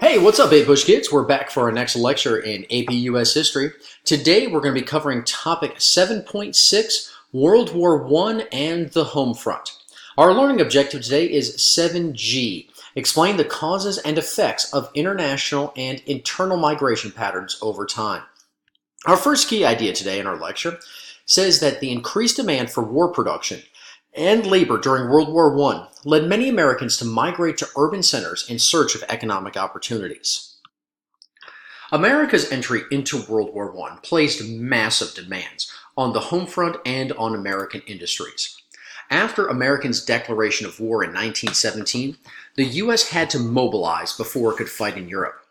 Hey, what's up, 8 Bush kids? We're back for our next lecture in AP US History. Today we're going to be covering topic 7.6, World War I and the Homefront. Our learning objective today is 7G, explain the causes and effects of international and internal migration patterns over time. Our first key idea today in our lecture says that the increased demand for war production and labor during World War I led many Americans to migrate to urban centers in search of economic opportunities. America's entry into World War I placed massive demands on the home front and on American industries. After Americans' declaration of war in 1917, the U.S. had to mobilize before it could fight in Europe.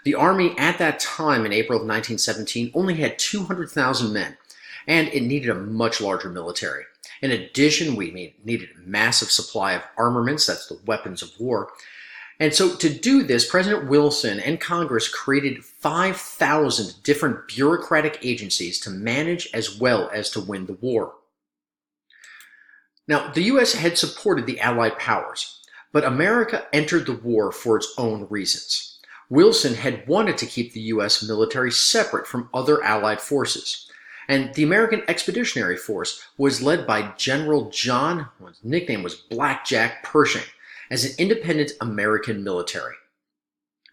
The Army at that time in April of 1917 only had 200,000 men, and it needed a much larger military. In addition, we needed a massive supply of armaments, that's the weapons of war. And so to do this, President Wilson and Congress created 5,000 different bureaucratic agencies to manage as well as to win the war. Now, the U.S. had supported the Allied powers, but America entered the war for its own reasons. Wilson had wanted to keep the U.S. military separate from other Allied forces. And the American Expeditionary Force was led by General John, his nickname was Blackjack Pershing, as an independent American military.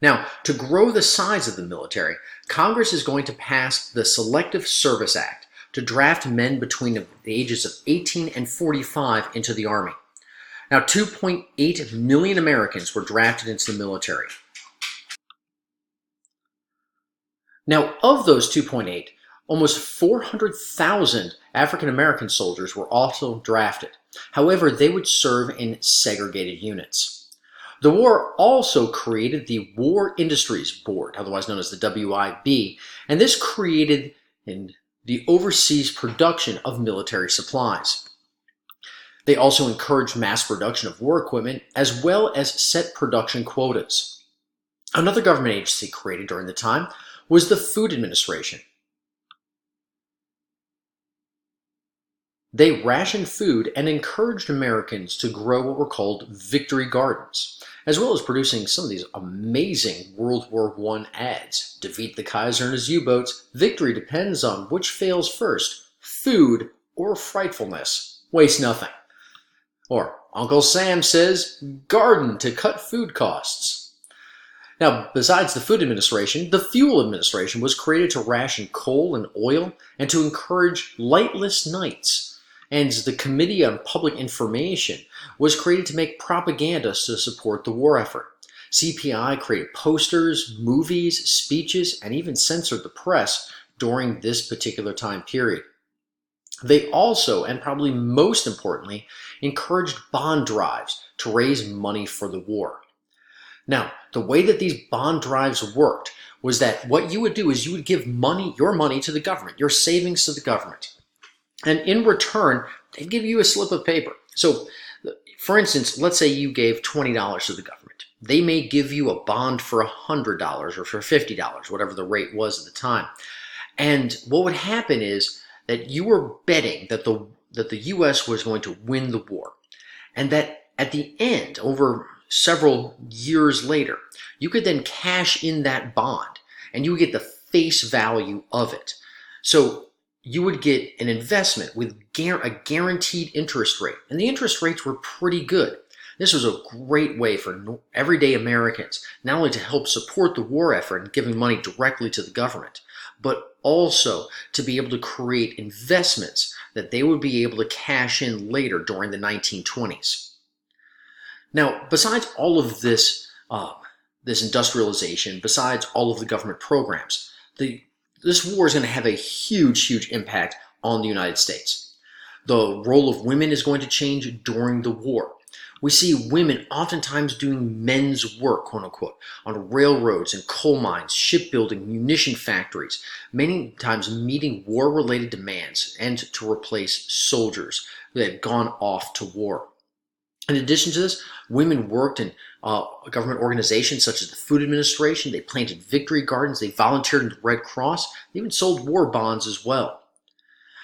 Now, to grow the size of the military, Congress is going to pass the Selective Service Act to draft men between the ages of 18 and 45 into the Army. Now, 2.8 million Americans were drafted into the military. Now, of those 2.8, almost 400,000 African-American soldiers were also drafted. However, they would serve in segregated units. The war also created the War Industries Board, otherwise known as the WWI, and this created the overseas production of military supplies. They also encouraged mass production of war equipment as well as set production quotas. Another government agency created during the time was the Food Administration. They rationed food and encouraged Americans to grow what were called victory gardens, as well as producing some of these amazing World War I ads. Defeat the Kaiser and his U-boats. Victory depends on which fails first, food or frightfulness. Waste nothing. Or Uncle Sam says, garden to cut food costs. Now, besides the Food Administration, the Fuel Administration was created to ration coal and oil and to encourage lightless nights. And the Committee on Public Information was created to make propaganda to support the war effort. CPI created posters, movies, speeches, and even censored the press during this particular time period. They also, and probably most importantly, encouraged bond drives to raise money for the war. Now, the way that these bond drives worked was that what you would do is you would give your money to the government, your savings to the government. And in return, they'd give you a slip of paper. So, for instance, let's say you gave $20 to the government. They may give you a bond for $100 or for $50, whatever the rate was at the time. And what would happen is that you were betting that the U.S. was going to win the war. And that at the end, over several years later, you could then cash in that bond and you would get the face value of it. So you would get an investment with a guaranteed interest rate. And the interest rates were pretty good. This was a great way for everyday Americans, not only to help support the war effort and giving money directly to the government, but also to be able to create investments that they would be able to cash in later during the 1920s. Now, besides all of this industrialization, besides all of the government programs, this war is going to have a huge impact on the United States. The role of women is going to change during the war. We see women oftentimes doing men's work, quote unquote, on railroads and coal mines, shipbuilding, munition factories, many times meeting war-related demands and to replace soldiers that had gone off to war. In addition to this, women worked in government organizations such as the Food Administration. They planted victory gardens. They volunteered in the Red Cross. They even sold war bonds as well.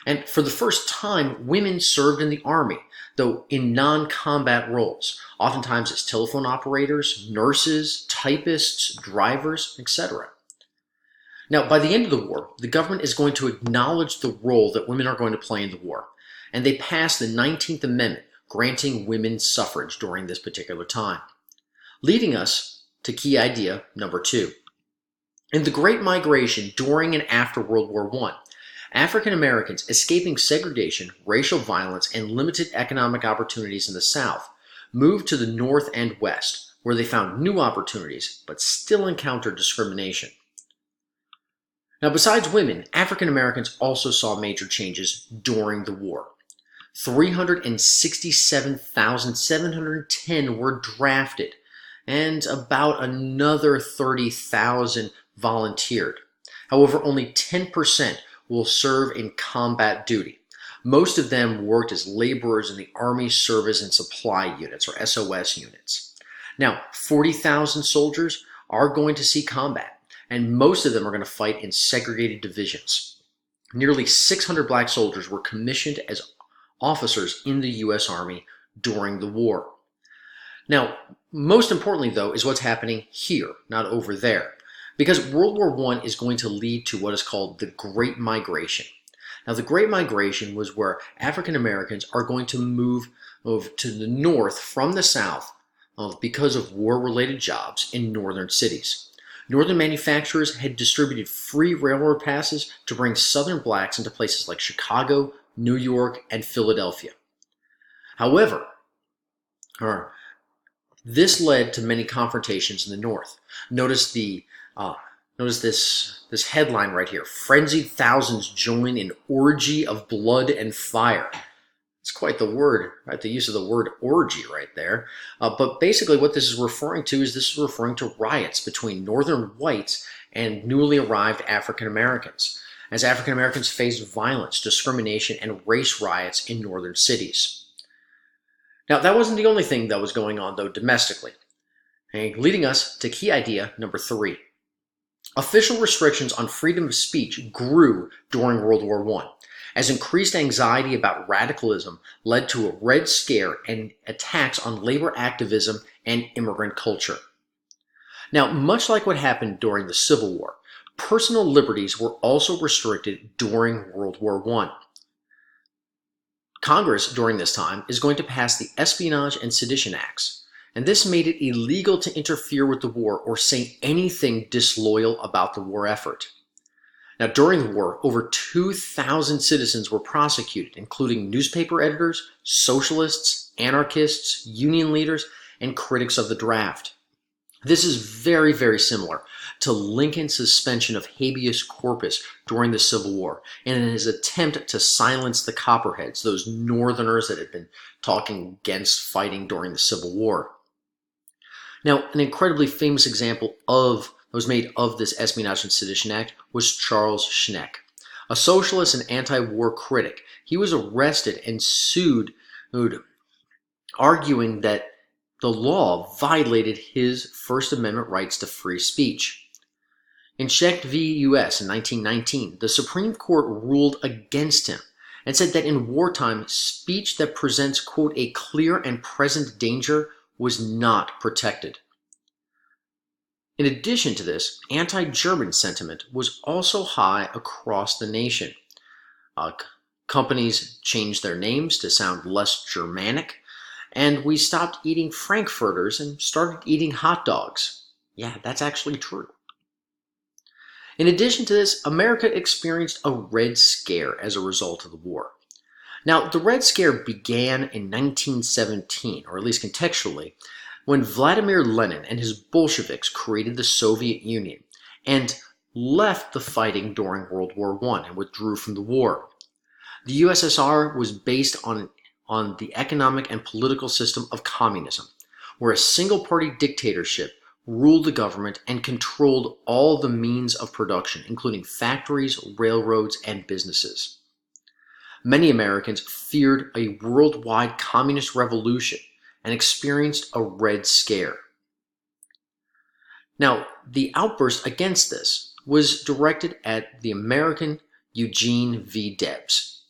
And for the first time, women served in the Army. though in non-combat roles, oftentimes as telephone operators, nurses, typists, drivers, etc. Now, by the end of the war, the government is going to acknowledge the role that women are going to play in the war, and they passed the 19th Amendment granting women suffrage during this particular time, leading us to key idea number 2. In the Great Migration during and after World War I, African Americans escaping segregation, racial violence, and limited economic opportunities in the South moved to the North and West, where they found new opportunities but still encountered discrimination. Now, besides women, African Americans also saw major changes during the war. 367,710 were drafted, and about another 30,000 volunteered. However, only 10% will serve in combat duty. Most of them worked as laborers in the Army Service and Supply Units, or SOS units. Now, 40,000 soldiers are going to see combat, and most of them are going to fight in segregated divisions. Nearly 600 black soldiers were commissioned as officers in the U.S. Army during the war. Now, most importantly, though, is what's happening here, not over there, because World War I is going to lead to what is called the Great Migration. Now, the Great Migration was where African Americans are going to move to the north from the south because of war-related jobs in northern cities. Northern manufacturers had distributed free railroad passes to bring southern blacks into places like Chicago, New York, and Philadelphia. However, this led to many confrontations in the north. Notice this headline right here: "Frenzied thousands join in orgy of blood and fire." It's quite the word, right? The use of the word orgy right there. But basically what this is referring to is riots between northern whites and newly arrived African Americans, as African Americans faced violence, discrimination, and race riots in northern cities. Now, that wasn't the only thing that was going on, though, domestically, leading us to key idea number 3. Official restrictions on freedom of speech grew during World War I, as increased anxiety about radicalism led to a Red Scare and attacks on labor activism and immigrant culture. Now, much like what happened during the Civil War, personal liberties were also restricted during World War I. Congress, during this time, is going to pass the Espionage and Sedition Acts, and this made it illegal to interfere with the war or say anything disloyal about the war effort. Now, during the war, over 2,000 citizens were prosecuted, including newspaper editors, socialists, anarchists, union leaders, and critics of the draft. This is very, very similar to Lincoln's suspension of habeas corpus during the Civil War and in his attempt to silence the Copperheads, those Northerners that had been talking against fighting during the Civil War. Now, an incredibly famous example that was made of this Espionage and Sedition Act was Charles Schneck, a socialist and anti-war critic. He was arrested and sued, arguing that the law violated his First Amendment rights to free speech. In Schneck v. U.S. in 1919, the Supreme Court ruled against him and said that in wartime, speech that presents, quote, "a clear and present danger" was not protected. In addition to this, anti-German sentiment was also high across the nation. Companies changed their names to sound less Germanic, and we stopped eating Frankfurters and started eating hot dogs. Yeah, that's actually true. In addition to this, America experienced a Red Scare as a result of the war. Now, the Red Scare began in 1917, or at least contextually, when Vladimir Lenin and his Bolsheviks created the Soviet Union and left the fighting during World War I and withdrew from the war. The USSR was based on the economic and political system of communism, where a single-party dictatorship ruled the government and controlled all the means of production, including factories, railroads, and businesses. Many Americans feared a worldwide communist revolution and experienced a Red Scare. Now, the outburst against this was directed at the American Eugene V. Debs.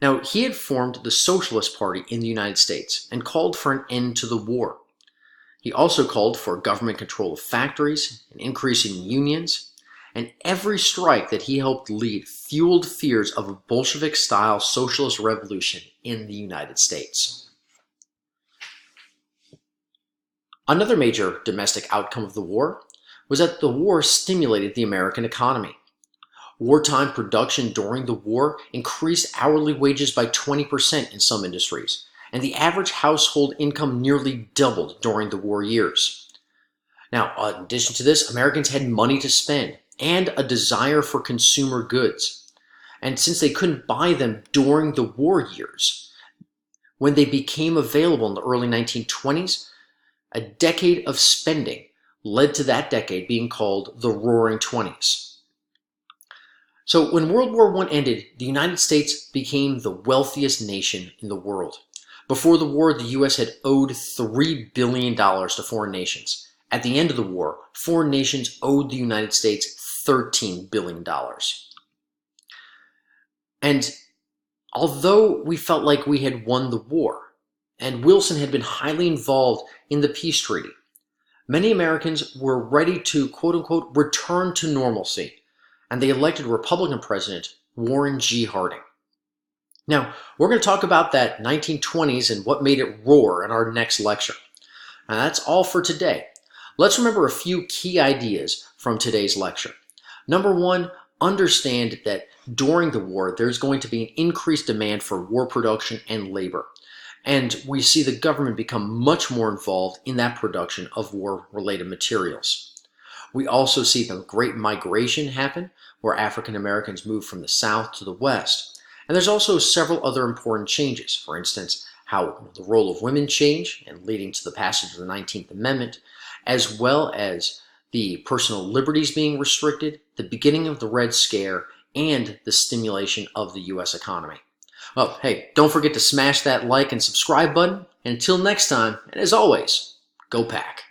Now, he had formed the Socialist Party in the United States and called for an end to the war. He also called for government control of factories, an increase in unions, and every strike that he helped lead fueled fears of a Bolshevik-style socialist revolution in the United States. Another major domestic outcome of the war was that the war stimulated the American economy. Wartime production during the war increased hourly wages by 20% in some industries, and the average household income nearly doubled during the war years. Now, in addition to this, Americans had money to spend and a desire for consumer goods. And since they couldn't buy them during the war years, when they became available in the early 1920s, a decade of spending led to that decade being called the Roaring Twenties. So when World War I ended, the United States became the wealthiest nation in the world. Before the war, the U.S. had owed $3 billion to foreign nations. At the end of the war, foreign nations owed the United States $13 billion. And although we felt like we had won the war, and Wilson had been highly involved in the peace treaty, many Americans were ready to, quote-unquote, return to normalcy, and they elected Republican President Warren G. Harding. Now, we're going to talk about that 1920s and what made it roar in our next lecture. Now, that's all for today. Let's remember a few key ideas from today's lecture. Number one, understand that during the war, there's going to be an increased demand for war production and labor. And we see the government become much more involved in that production of war-related materials. We also see the Great Migration happen, where African Americans move from the South to the West. And there's also several other important changes. For instance, how the role of women changed and leading to the passage of the 19th Amendment, as well as the personal liberties being restricted, the beginning of the Red Scare, and the stimulation of the U.S. economy. Well, hey, don't forget to smash that like and subscribe button. And until next time, and as always, go Pack.